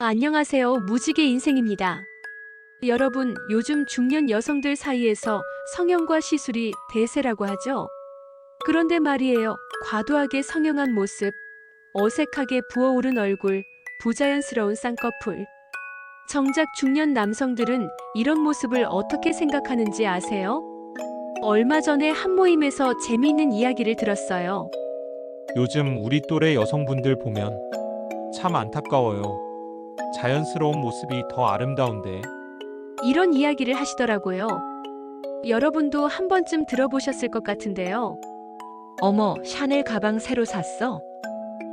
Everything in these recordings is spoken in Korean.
안녕하세요. 무지개 인생입니다. 여러분, 요즘 중년 여성들 사이에서 성형과 시술이 대세라고 하죠. 그런데 말이에요. 과도하게 성형한 모습, 어색하게 부어오른 얼굴, 부자연스러운 쌍꺼풀. 정작 중년 남성들은 이런 모습을 어떻게 생각하는지 아세요? 얼마 전에 한 모임에서 재미있는 이야기를 들었어요. 요즘 우리 또래 여성분들 보면 참 안타까워요. 자연스러운 모습이 더 아름다운데. 이런 이야기를 하시더라고요. 여러분도 한 번쯤 들어보셨을 것 같은데요. 어머, 샤넬 가방 새로 샀어?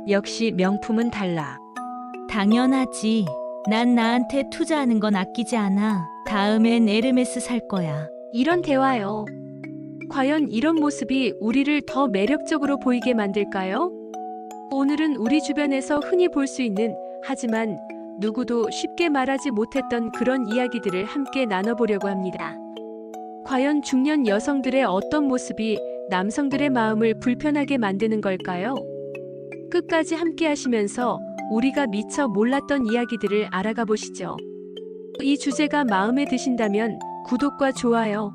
역시 명품은 달라. 당연하지. 난 나한테 투자하는 건 아끼지 않아. 다음엔 에르메스 살 거야. 이런 대화요. 과연 이런 모습이 우리를 더 매력적으로 보이게 만들까요? 오늘은 우리 주변에서 흔히 볼 수 있는, 하지만 누구도 쉽게 말하지 못했던 그런 이야기들을 함께 나눠보려고 합니다. 과연 중년 여성들의 어떤 모습이 남성들의 마음을 불편하게 만드는 걸까요? 끝까지 함께 하시면서 우리가 미처 몰랐던 이야기들을 알아가 보시죠. 이 주제가 마음에 드신다면 구독과 좋아요,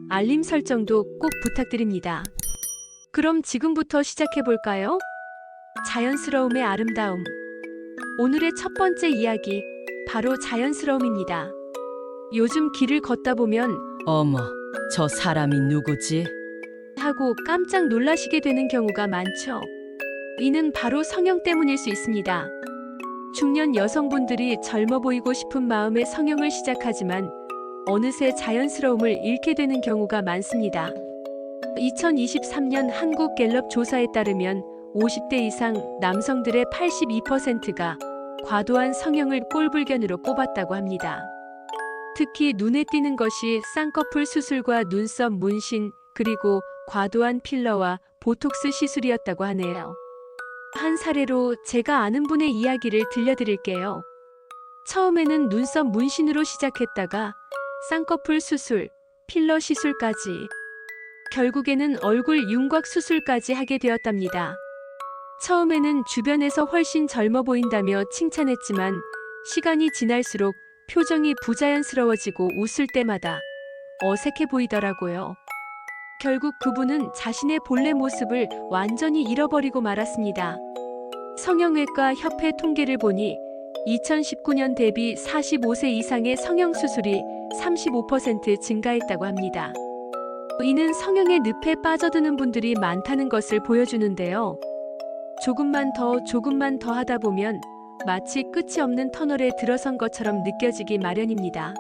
알림 설정도 꼭 부탁드립니다. 그럼 지금부터 시작해 볼까요? 자연스러움의 아름다움. 오늘의 첫 번째 이야기, 바로 자연스러움입니다. 요즘 길을 걷다 보면 어머, 저 사람이 누구지? 하고 깜짝 놀라시게 되는 경우가 많죠. 이는 바로 성형 때문일 수 있습니다. 중년 여성분들이 젊어 보이고 싶은 마음에 성형을 시작하지만 어느새 자연스러움을 잃게 되는 경우가 많습니다. 2023년 한국갤럽 조사에 따르면 50대 이상 남성들의 82%가 과도한 성형을 꼴불견으로 꼽았다고 합니다. 특히 눈에 띄는 것이 쌍꺼풀 수술과 눈썹 문신, 그리고 과도한 필러와 보톡스 시술이었다고 하네요. 한 사례로 제가 아는 분의 이야기를 들려드릴게요. 처음에는 눈썹 문신으로 시작했다가 쌍꺼풀 수술, 필러 시술까지, 결국에는 얼굴 윤곽 수술까지 하게 되었답니다. 처음에는 주변에서 훨씬 젊어 보인다며 칭찬했지만 시간이 지날수록 표정이 부자연스러워지고 웃을 때마다 어색해 보이더라고요. 결국 그분은 자신의 본래 모습을 완전히 잃어버리고 말았습니다. 성형외과 협회 통계를 보니 2019년 대비 45세 이상의 성형수술이 35% 증가했다고 합니다. 이는 성형의 늪에 빠져드는 분들이 많다는 것을 보여주는데요. 조금만 더 하다 보면 마치 끝이 없는 터널에 들어선 것처럼 느껴지기 마련입니다.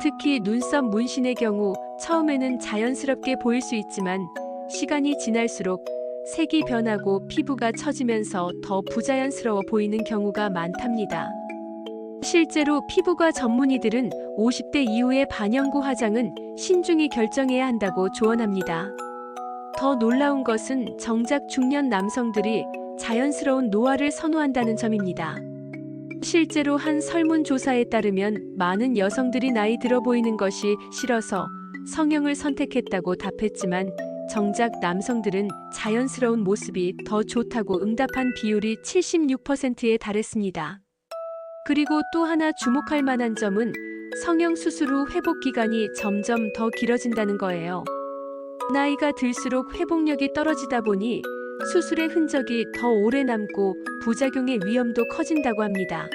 특히 눈썹 문신의 경우 처음에는 자연스럽게 보일 수 있지만 시간이 지날수록 색이 변하고 피부가 처지면서 더 부자연스러워 보이는 경우가 많답니다. 실제로 피부과 전문의들은 50대 이후의 반영구 화장은 신중히 결정해야 한다고 조언합니다. 더 놀라운 것은 정작 중년 남성들이 자연스러운 노화를 선호한다는 점입니다. 실제로 한 설문조사에 따르면 많은 여성들이 나이 들어 보이는 것이 싫어서 성형을 선택했다고 답했지만 정작 남성들은 자연스러운 모습이 더 좋다고 응답한 비율이 76%에 달했습니다. 그리고 또 하나 주목할 만한 점은 성형 수술 후 회복 기간이 점점 더 길어진다는 거예요. 나이가 들수록 회복력이 떨어지다 보니 수술의 흔적이 더 오래 남고 부작용의 위험도 커진다고 합니다.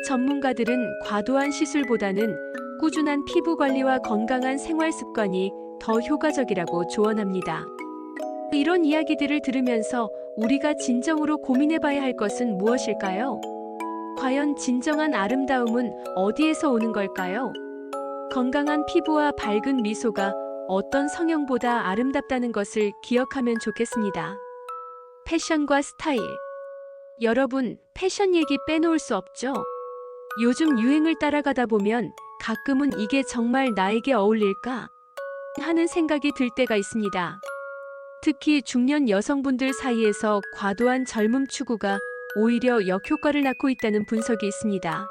전문가들은 과도한 시술보다는 꾸준한 피부 관리와 건강한 생활 습관이 더 효과적이라고 조언합니다. 이런 이야기들을 들으면서 우리가 진정으로 고민해봐야 할 것은 무엇일까요? 과연 진정한 아름다움은 어디에서 오는 걸까요? 건강한 피부와 밝은 미소가 어떤 성형보다 아름답다는 것을 기억하면 좋겠습니다. 패션과 스타일. 여러분, 패션 얘기 빼놓을 수 없죠? 요즘 유행을 따라가다 보면 가끔은 이게 정말 나에게 어울릴까? 하는 생각이 들 때가 있습니다. 특히 중년 여성분들 사이에서 과도한 젊음 추구가 오히려 역효과를 낳고 있다는 분석이 있습니다.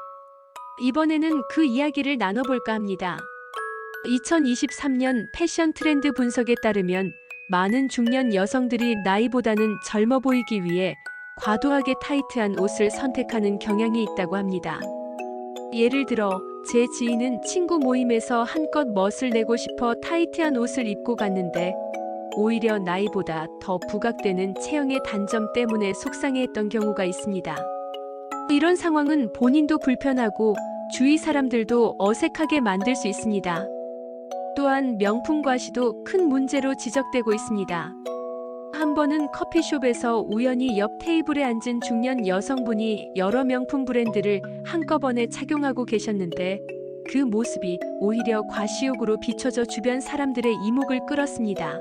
이번에는 그 이야기를 나눠볼까 합니다. 2023년 패션 트렌드 분석에 따르면 많은 중년 여성들이 나이보다는 젊어 보이기 위해 과도하게 타이트한 옷을 선택하는 경향이 있다고 합니다. 예를 들어 제 지인은 친구 모임에서 한껏 멋을 내고 싶어 타이트한 옷을 입고 갔는데 오히려 나이보다 더 부각되는 체형의 단점 때문에 속상해했던 경우가 있습니다. 이런 상황은 본인도 불편하고 주위 사람들도 어색하게 만들 수 있습니다. 또한 명품 과시도 큰 문제로 지적되고 있습니다. 한 번은 커피숍에서 우연히 옆 테이블에 앉은 중년 여성분이 여러 명품 브랜드를 한꺼번에 착용하고 계셨는데 그 모습이 오히려 과시욕으로 비춰져 주변 사람들의 이목을 끌었습니다.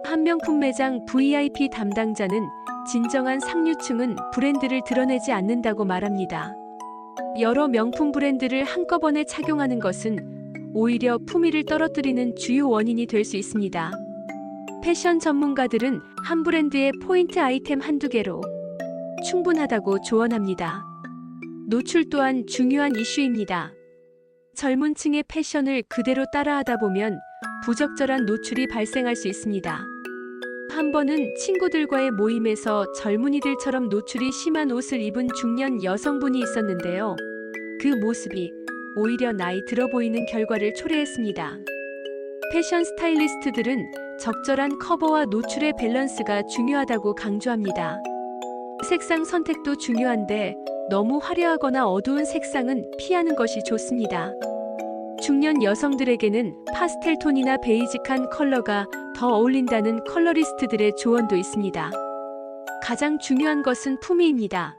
한 명품 매장 VIP 담당자는 진정한 상류층은 브랜드를 드러내지 않는다고 말합니다. 여러 명품 브랜드를 한꺼번에 착용하는 것은 오히려 품위를 떨어뜨리는 주요 원인이 될 수 있습니다. 패션 전문가들은 한 브랜드의 포인트 아이템 한두 개로 충분하다고 조언합니다. 노출 또한 중요한 이슈입니다. 젊은 층의 패션을 그대로 따라하다 보면 부적절한 노출이 발생할 수 있습니다. 한 번은 친구들과의 모임에서 젊은이들처럼 노출이 심한 옷을 입은 중년 여성분이 있었는데요. 그 모습이 오히려 나이 들어 보이는 결과를 초래했습니다. 패션 스타일리스트들은 적절한 커버와 노출의 밸런스가 중요하다고 강조합니다. 색상 선택도 중요한데 너무 화려하거나 어두운 색상은 피하는 것이 좋습니다. 중년 여성들에게는 파스텔 톤이나 베이직한 컬러가 더 어울린다는 컬러리스트들의 조언도 있습니다. 가장 중요한 것은 품위입니다.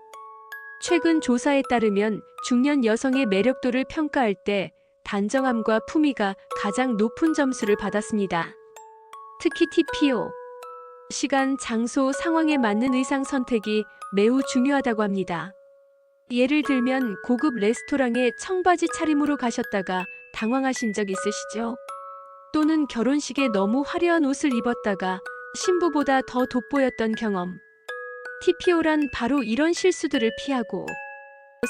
최근 조사에 따르면 중년 여성의 매력도를 평가할 때 단정함과 품위가 가장 높은 점수를 받았습니다. 특히 TPO, 시간, 장소, 상황에 맞는 의상 선택이 매우 중요하다고 합니다. 예를 들면 고급 레스토랑에 청바지 차림으로 가셨다가 당황하신 적 있으시죠? 또는 결혼식에 너무 화려한 옷을 입었다가 신부보다 더 돋보였던 경험. TPO란 바로 이런 실수들을 피하고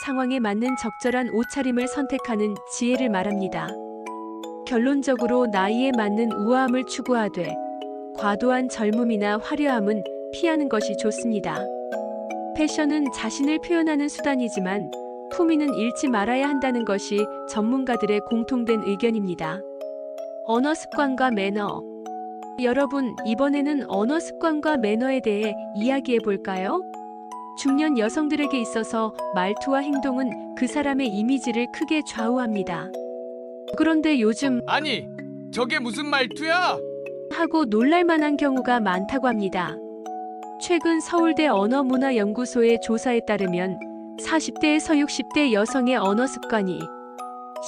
상황에 맞는 적절한 옷차림을 선택하는 지혜를 말합니다. 결론적으로 나이에 맞는 우아함을 추구하되 과도한 젊음이나 화려함은 피하는 것이 좋습니다. 패션은 자신을 표현하는 수단이지만 품위는 잃지 말아야 한다는 것이 전문가들의 공통된 의견입니다. 언어 습관과 매너. 여러분, 이번에는 언어 습관과 매너에 대해 이야기해 볼까요? 중년 여성들에게 있어서 말투와 행동은 그 사람의 이미지를 크게 좌우합니다. 그런데 요즘 아니, 저게 무슨 말투야? 하고 놀랄 만한 경우가 많다고 합니다. 최근 서울대 언어문화연구소의 조사에 따르면 40대에서 60대 여성의 언어 습관이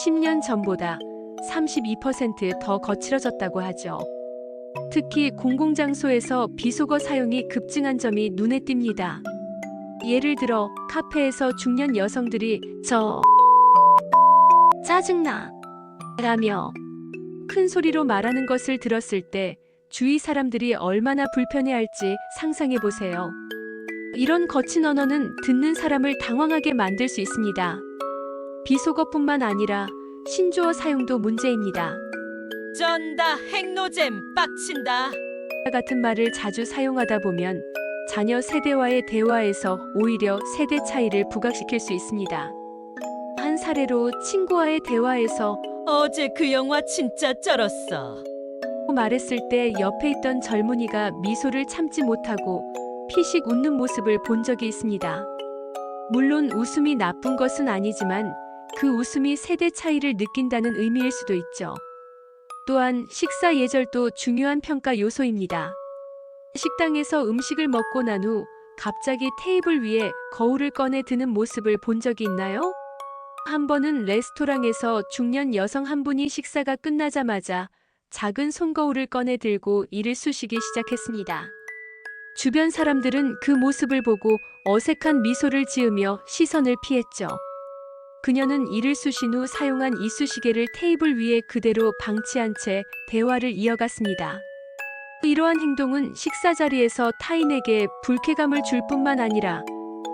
10년 전보다 32% 더 거칠어졌다고 하죠. 특히 공공장소에서 비속어 사용이 급증한 점이 눈에 띕니다. 예를 들어 카페에서 중년 여성들이 저 짜증나 라며 큰 소리로 말하는 것을 들었을 때 주위 사람들이 얼마나 불편해할지 상상해 보세요. 이런 거친 언어는 듣는 사람을 당황하게 만들 수 있습니다. 비속어뿐만 아니라 신조어 사용도 문제입니다. 쩐다, 핵노잼, 빡친다. 같은 말을 자주 사용하다 보면 자녀 세대와의 대화에서 오히려 세대 차이를 부각시킬 수 있습니다. 한 사례로 친구와의 대화에서 어제 그 영화 진짜 쩔었어. 말했을 때 옆에 있던 젊은이가 미소를 참지 못하고 피식 웃는 모습을 본 적이 있습니다. 물론 웃음이 나쁜 것은 아니지만 그 웃음이 세대 차이를 느낀다는 의미일 수도 있죠. 또한 식사 예절도 중요한 평가 요소입니다. 식당에서 음식을 먹고 난 후 갑자기 테이블 위에 거울을 꺼내 드는 모습을 본 적이 있나요? 한 번은 레스토랑에서 중년 여성 한 분이 식사가 끝나자마자 작은 손거울을 꺼내 들고 이를 쑤시기 시작했습니다. 주변 사람들은 그 모습을 보고 어색한 미소를 지으며 시선을 피했죠. 그녀는 이를 쑤신 후 사용한 이쑤시개를 테이블 위에 그대로 방치한 채 대화를 이어갔습니다. 이러한 행동은 식사 자리에서 타인에게 불쾌감을 줄 뿐만 아니라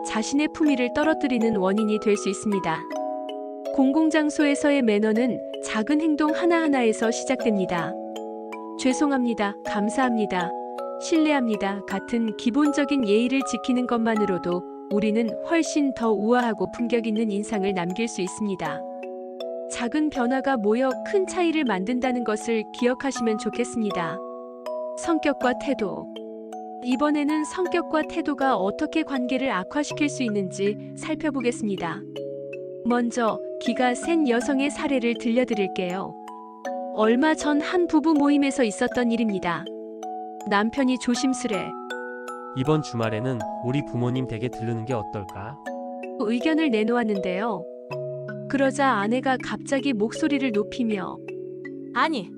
자신의 품위를 떨어뜨리는 원인이 될 수 있습니다. 공공장소에서의 매너는 작은 행동 하나하나에서 시작됩니다. 죄송합니다. 감사합니다. 신뢰합니다 같은 기본적인 예의를 지키는 것만으로도 우리는 훨씬 더 우아하고 품격 있는 인상을 남길 수 있습니다. 작은 변화가 모여 큰 차이를 만든다는 것을 기억하시면 좋겠습니다. 성격과 태도. 이번에는 성격과 태도가 어떻게 관계를 악화시킬 수 있는지 살펴보겠습니다. 먼저 기가 센 여성의 사례를 들려드릴게요. 얼마 전 한 부부 모임에서 있었던 일입니다. 남편이 조심스레 이번 주말에는 우리 부모님 댁에 들르는 게 어떨까? 의견을 내놓았는데요. 그러자 아내가 갑자기 목소리를 높이며 아니,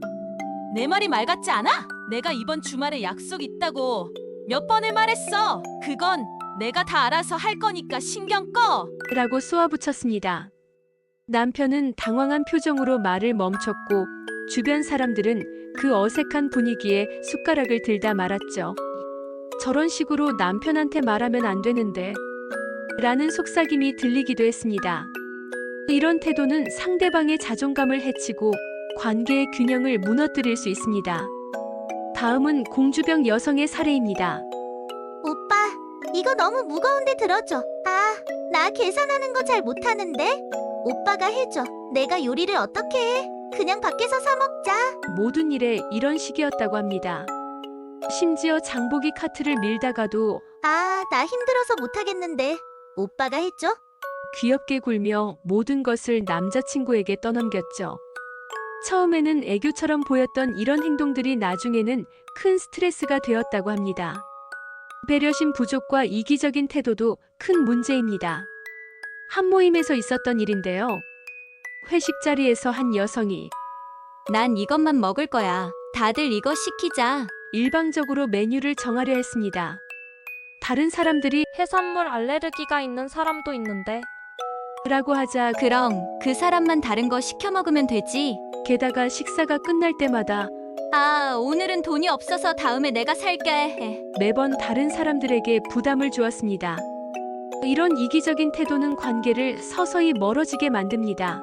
내 말이 말 같지 않아? 내가 이번 주말에 약속 있다고 몇 번을 말했어. 그건 내가 다 알아서 할 거니까 신경 꺼. 라고 쏘아붙였습니다. 남편은 당황한 표정으로 말을 멈췄고 주변 사람들은 그 어색한 분위기에 숟가락을 들다 말았죠. 저런 식으로 남편한테 말하면 안 되는데 라는 속삭임이 들리기도 했습니다. 이런 태도는 상대방의 자존감을 해치고 관계의 균형을 무너뜨릴 수 있습니다. 다음은 공주병 여성의 사례입니다. 오빠, 이거 너무 무거운데 들어줘. 아, 나 계산하는 거 잘 못하는데. 오빠가 해줘. 내가 요리를 어떻게 해? 그냥 밖에서 사 먹자. 모든 일에 이런 식이었다고 합니다. 심지어 장보기 카트를 밀다가도 아, 나 힘들어서 못하겠는데. 오빠가 해줘. 귀엽게 굴며 모든 것을 남자친구에게 떠넘겼죠. 처음에는 애교처럼 보였던 이런 행동들이 나중에는 큰 스트레스가 되었다고 합니다. 배려심 부족과 이기적인 태도도 큰 문제입니다. 한 모임에서 있었던 일인데요. 회식 자리에서 한 여성이 난 이것만 먹을 거야. 다들 이거 시키자. 일방적으로 메뉴를 정하려 했습니다. 다른 사람들이 해산물 알레르기가 있는 사람도 있는데. 라고 하자 그럼 그 사람만 다른 거 시켜 먹으면 되지. 게다가 식사가 끝날 때마다 아, 오늘은 돈이 없어서 다음에 내가 살게. 매번 다른 사람들에게 부담을 주었습니다. 이런 이기적인 태도는 관계를 서서히 멀어지게 만듭니다.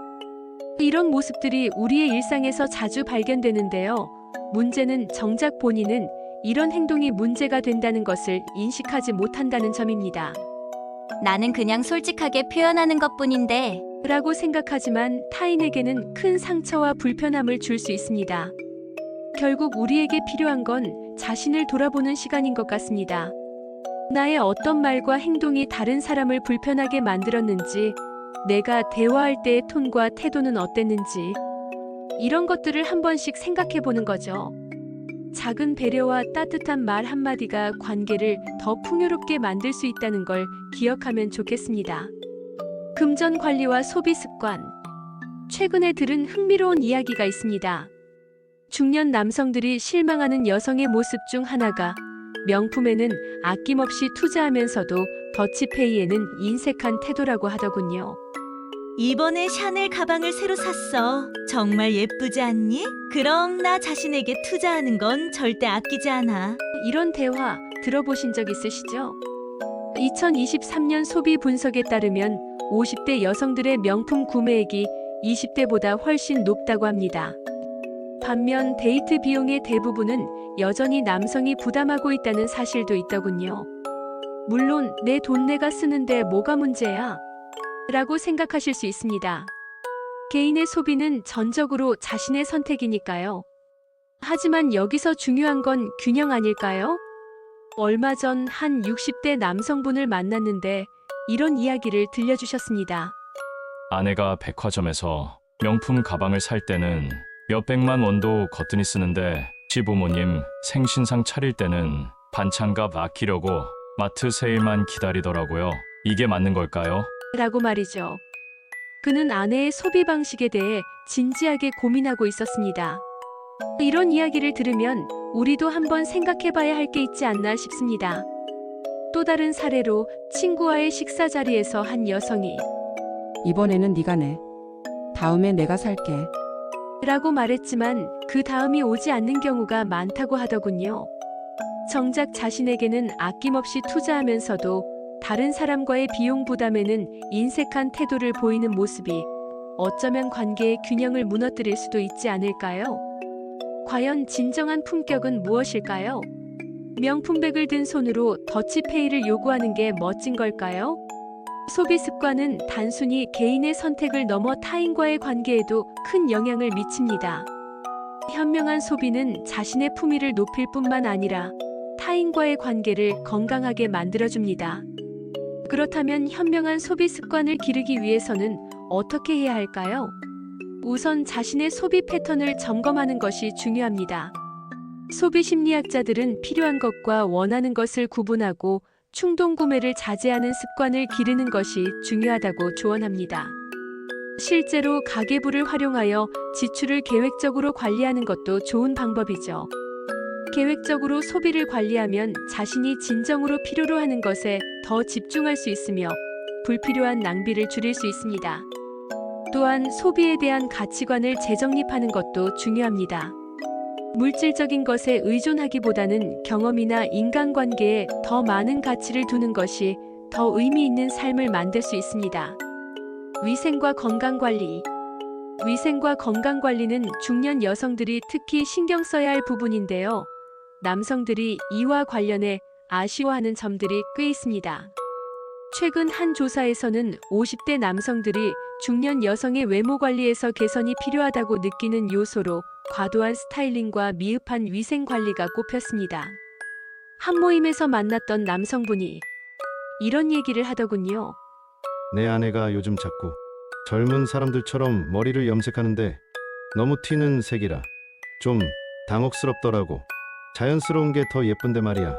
이런 모습들이 우리의 일상에서 자주 발견되는데요. 문제는 정작 본인은 이런 행동이 문제가 된다는 것을 인식하지 못한다는 점입니다. 나는 그냥 솔직하게 표현하는 것뿐인데. 라고 생각하지만 타인에게는 큰 상처와 불편함을 줄 수 있습니다. 결국 우리에게 필요한 건 자신을 돌아보는 시간인 것 같습니다. 나의 어떤 말과 행동이 다른 사람을 불편하게 만들었는지, 내가 대화할 때의 톤과 태도는 어땠는지, 이런 것들을 한 번씩 생각해 보는 거죠. 작은 배려와 따뜻한 말 한마디가 관계를 더 풍요롭게 만들 수 있다는 걸 기억하면 좋겠습니다. 금전 관리와 소비 습관. 최근에 들은 흥미로운 이야기가 있습니다. 중년 남성들이 실망하는 여성의 모습 중 하나가 명품에는 아낌없이 투자하면서도 더치페이에는 인색한 태도라고 하더군요. 이번에 샤넬 가방을 새로 샀어. 정말 예쁘지 않니? 그럼 나 자신에게 투자하는 건 절대 아끼지 않아. 이런 대화 들어보신 적 있으시죠? 2023년 소비 분석에 따르면 50대 여성들의 명품 구매액이 20대보다 훨씬 높다고 합니다. 반면 데이트 비용의 대부분은 여전히 남성이 부담하고 있다는 사실도 있더군요. 물론 내 돈 내가 쓰는데 뭐가 문제야? 라고 생각하실 수 있습니다. 개인의 소비는 전적으로 자신의 선택이니까요. 하지만 여기서 중요한 건 균형 아닐까요? 얼마 전 한 60대 남성분을 만났는데 이런 이야기를 들려주셨습니다. 아내가 백화점에서 명품 가방을 살 때는 몇백만 원도 거뜬히 쓰는데 시부모님 생신상 차릴 때는 반찬값 아끼려고 마트 세일만 기다리더라고요. 이게 맞는 걸까요? 라고 말이죠. 그는 아내의 소비 방식에 대해 진지하게 고민하고 있었습니다. 이런 이야기를 들으면 우리도 한번 생각해봐야 할 게 있지 않나 싶습니다. 또 다른 사례로 친구와의 식사 자리에서 한 여성이 이번에는 네가 내. 다음에 내가 살게. 라고 말했지만 그 다음이 오지 않는 경우가 많다고 하더군요. 정작 자신에게는 아낌없이 투자하면서도 다른 사람과의 비용 부담에는 인색한 태도를 보이는 모습이 어쩌면 관계의 균형을 무너뜨릴 수도 있지 않을까요? 과연 진정한 품격은 무엇일까요? 명품백을 든 손으로 더치페이를 요구하는 게 멋진 걸까요? 소비 습관은 단순히 개인의 선택을 넘어 타인과의 관계에도 큰 영향을 미칩니다. 현명한 소비는 자신의 품위를 높일 뿐만 아니라 타인과의 관계를 건강하게 만들어줍니다. 그렇다면 현명한 소비 습관을 기르기 위해서는 어떻게 해야 할까요? 우선 자신의 소비 패턴을 점검하는 것이 중요합니다. 소비 심리학자들은 필요한 것과 원하는 것을 구분하고 충동 구매를 자제하는 습관을 기르는 것이 중요하다고 조언합니다. 실제로 가계부를 활용하여 지출을 계획적으로 관리하는 것도 좋은 방법이죠. 계획적으로 소비를 관리하면 자신이 진정으로 필요로 하는 것에 더 집중할 수 있으며 불필요한 낭비를 줄일 수 있습니다. 또한 소비에 대한 가치관을 재정립하는 것도 중요합니다. 물질적인 것에 의존하기보다는 경험이나 인간관계에 더 많은 가치를 두는 것이 더 의미 있는 삶을 만들 수 있습니다. 위생과 건강관리. 위생과 건강관리는 중년 여성들이 특히 신경 써야 할 부분인데요. 남성들이 이와 관련해 아쉬워하는 점들이 꽤 있습니다. 최근 한 조사에서는 50대 남성들이 중년 여성의 외모 관리에서 개선이 필요하다고 느끼는 요소로 과도한 스타일링과 미흡한 위생 관리가 꼽혔습니다. 한 모임에서 만났던 남성분이 이런 얘기를 하더군요. 내 아내가 요즘 자꾸 젊은 사람들처럼 머리를 염색하는데 너무 튀는 색이라 좀 당혹스럽더라고. 자연스러운 게 더 예쁜데 말이야.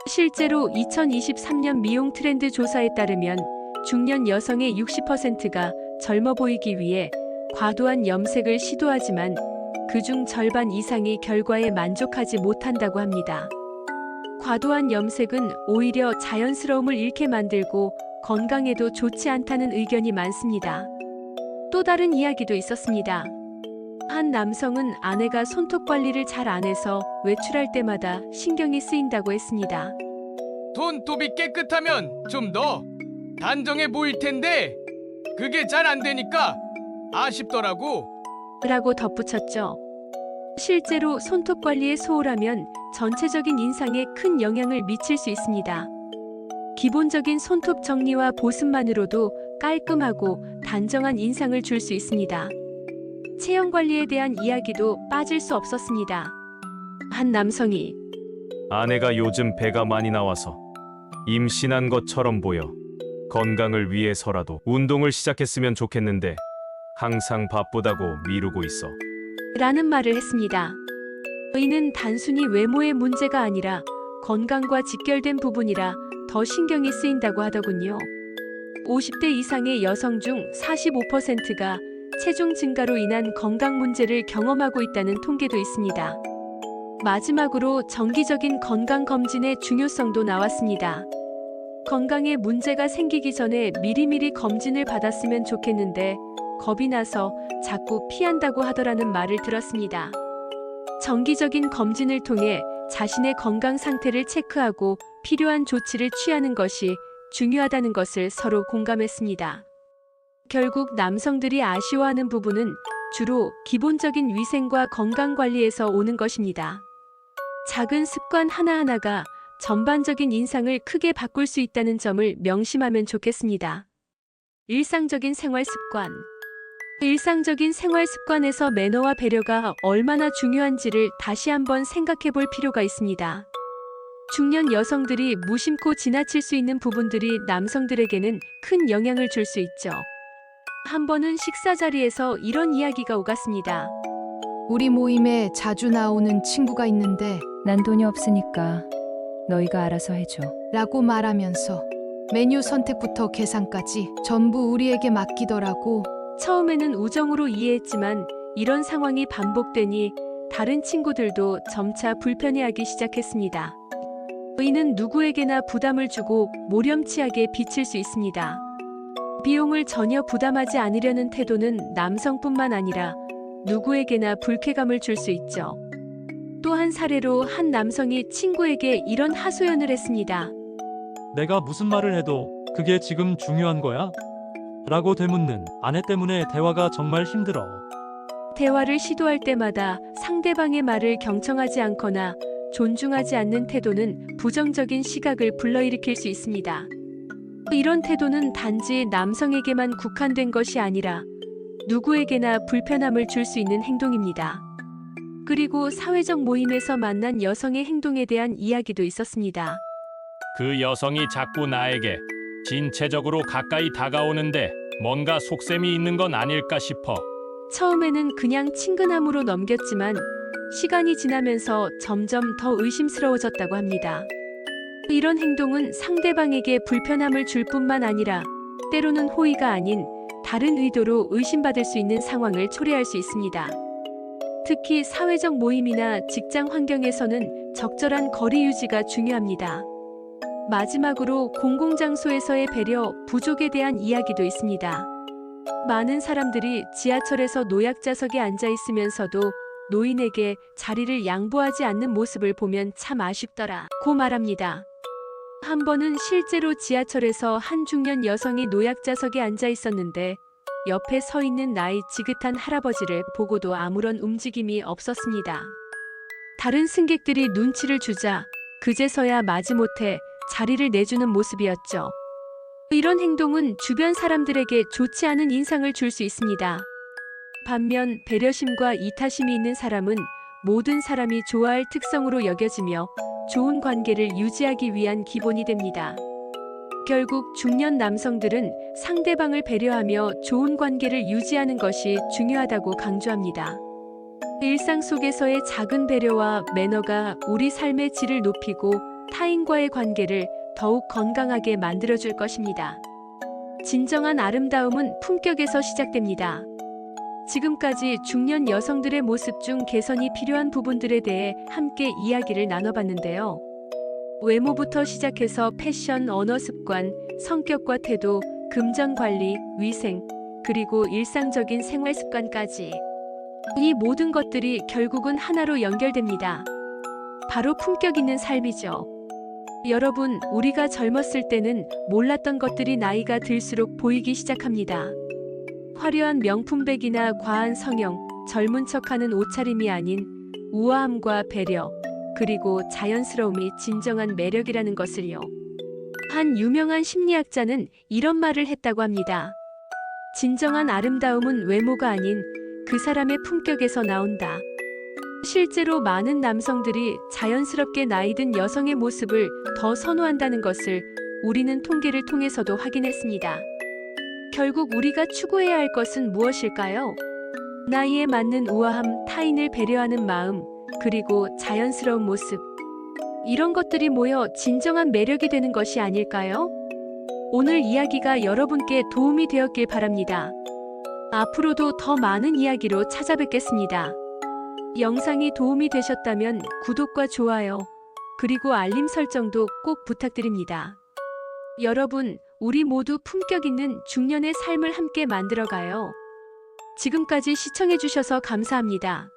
실제로 2023년 미용 트렌드 조사에 따르면 중년 여성의 60%가 젊어 보이기 위해 과도한 염색을 시도하지만 그중 절반 이상이 결과에 만족하지 못한다고 합니다. 과도한 염색은 오히려 자연스러움을 잃게 만들고 건강에도 좋지 않다는 의견이 많습니다. 또 다른 이야기도 있었습니다. 한 남성은 아내가 손톱 관리를 잘 안 해서 외출할 때마다 신경이 쓰인다고 했습니다. 손톱이 깨끗하면 좀 더 단정해 보일 텐데 그게 잘 안 되니까 아쉽더라고. 라고 덧붙였죠. 실제로 손톱 관리에 소홀하면 전체적인 인상에 큰 영향을 미칠 수 있습니다. 기본적인 손톱 정리와 보습만으로도 깔끔하고 단정한 인상을 줄 수 있습니다. 체형 관리에 대한 이야기도 빠질 수 없었습니다. 한 남성이 아내가 요즘 배가 많이 나와서 임신한 것처럼 보여. 건강을 위해서라도 운동을 시작했으면 좋겠는데 항상 바쁘다고 미루고 있어. 라는 말을 했습니다. 이는 단순히 외모의 문제가 아니라 건강과 직결된 부분이라 더 신경이 쓰인다고 하더군요. 50대 이상의 여성 중 45%가 체중 증가로 인한 건강 문제를 경험하고 있다는 통계도 있습니다. 마지막으로 정기적인 건강 검진의 중요성도 나왔습니다. 건강에 문제가 생기기 전에 미리미리 검진을 받았으면 좋겠는데 겁이 나서 자꾸 피한다고 하더라는 말을 들었습니다. 정기적인 검진을 통해 자신의 건강 상태를 체크하고 필요한 조치를 취하는 것이 중요하다는 것을 서로 공감했습니다. 결국 남성들이 아쉬워하는 부분은 주로 기본적인 위생과 건강 관리에서 오는 것입니다. 작은 습관 하나하나가 전반적인 인상을 크게 바꿀 수 있다는 점을 명심하면 좋겠습니다. 일상적인 생활 습관. 일상적인 생활 습관에서 매너와 배려가 얼마나 중요한지를 다시 한번 생각해 볼 필요가 있습니다. 중년 여성들이 무심코 지나칠 수 있는 부분들이 남성들에게는 큰 영향을 줄 수 있죠. 한 번은 식사 자리에서 이런 이야기가 오갔습니다. 우리 모임에 자주 나오는 친구가 있는데 난 돈이 없으니까 너희가 알아서 해줘. 라고 말하면서 메뉴 선택부터 계산까지 전부 우리에게 맡기더라고. 처음에는 우정으로 이해했지만 이런 상황이 반복되니 다른 친구들도 점차 불편해하기 시작했습니다. 이는 누구에게나 부담을 주고 모렴치하게 비칠 수 있습니다. 비용을 전혀 부담하지 않으려는 태도는 남성뿐만 아니라 누구에게나 불쾌감을 줄 수 있죠. 또 한 사례로 한 남성이 친구에게 이런 하소연을 했습니다. 내가 무슨 말을 해도 그게 지금 중요한 거야? 라고 되묻는 아내 때문에 대화가 정말 힘들어. 대화를 시도할 때마다 상대방의 말을 경청하지 않거나 존중하지 않는 태도는 부정적인 시각을 불러일으킬 수 있습니다. 이런 태도는 단지 남성에게만 국한된 것이 아니라 누구에게나 불편함을 줄 수 있는 행동입니다. 그리고 사회적 모임에서 만난 여성의 행동에 대한 이야기도 있었습니다. 그 여성이 자꾸 나에게 신체적으로 가까이 다가오는데 뭔가 속셈이 있는 건 아닐까 싶어. 처음에는 그냥 친근함으로 넘겼지만 시간이 지나면서 점점 더 의심스러워졌다고 합니다. 이런 행동은 상대방에게 불편함을 줄 뿐만 아니라 때로는 호의가 아닌 다른 의도로 의심받을 수 있는 상황을 초래할 수 있습니다. 특히 사회적 모임이나 직장 환경에서는 적절한 거리 유지가 중요합니다. 마지막으로 공공장소에서의 배려 부족에 대한 이야기도 있습니다. 많은 사람들이 지하철에서 노약자석에 앉아 있으면서도 노인에게 자리를 양보하지 않는 모습을 보면 참 아쉽더라고 말합니다. 한 번은 실제로 지하철에서 한 중년 여성이 노약자석에 앉아 있었는데 옆에 서 있는 나이 지긋한 할아버지를 보고도 아무런 움직임이 없었습니다. 다른 승객들이 눈치를 주자 그제서야 마지못해 자리를 내주는 모습이었죠. 이런 행동은 주변 사람들에게 좋지 않은 인상을 줄 수 있습니다. 반면 배려심과 이타심이 있는 사람은 모든 사람이 좋아할 특성으로 여겨지며 좋은 관계를 유지하기 위한 기본이 됩니다. 결국 중년 남성들은 상대방을 배려하며 좋은 관계를 유지하는 것이 중요하다고 강조합니다. 일상 속에서의 작은 배려와 매너가 우리 삶의 질을 높이고 타인과의 관계를 더욱 건강하게 만들어줄 것입니다. 진정한 아름다움은 품격에서 시작됩니다. 지금까지 중년 여성들의 모습 중 개선이 필요한 부분들에 대해 함께 이야기를 나눠봤는데요. 외모부터 시작해서 패션, 언어 습관, 성격과 태도, 금전 관리, 위생, 그리고 일상적인 생활 습관까지. 이 모든 것들이 결국은 하나로 연결됩니다. 바로 품격 있는 삶이죠. 여러분, 우리가 젊었을 때는 몰랐던 것들이 나이가 들수록 보이기 시작합니다. 화려한 명품백이나 과한 성형, 젊은 척하는 옷차림이 아닌 우아함과 배려, 그리고 자연스러움이 진정한 매력이라는 것을요. 한 유명한 심리학자는 이런 말을 했다고 합니다. 진정한 아름다움은 외모가 아닌 그 사람의 품격에서 나온다. 실제로 많은 남성들이 자연스럽게 나이든 여성의 모습을 더 선호한다는 것을 우리는 통계를 통해서도 확인했습니다. 결국 우리가 추구해야 할 것은 무엇일까요? 나이에 맞는 우아함, 타인을 배려하는 마음, 그리고 자연스러운 모습. 이런 것들이 모여 진정한 매력이 되는 것이 아닐까요? 오늘 이야기가 여러분께 도움이 되었길 바랍니다. 앞으로도 더 많은 이야기로 찾아뵙겠습니다. 영상이 도움이 되셨다면 구독과 좋아요, 그리고 알림 설정도 꼭 부탁드립니다. 여러분, 우리 모두 품격 있는 중년의 삶을 함께 만들어가요. 지금까지 시청해주셔서 감사합니다.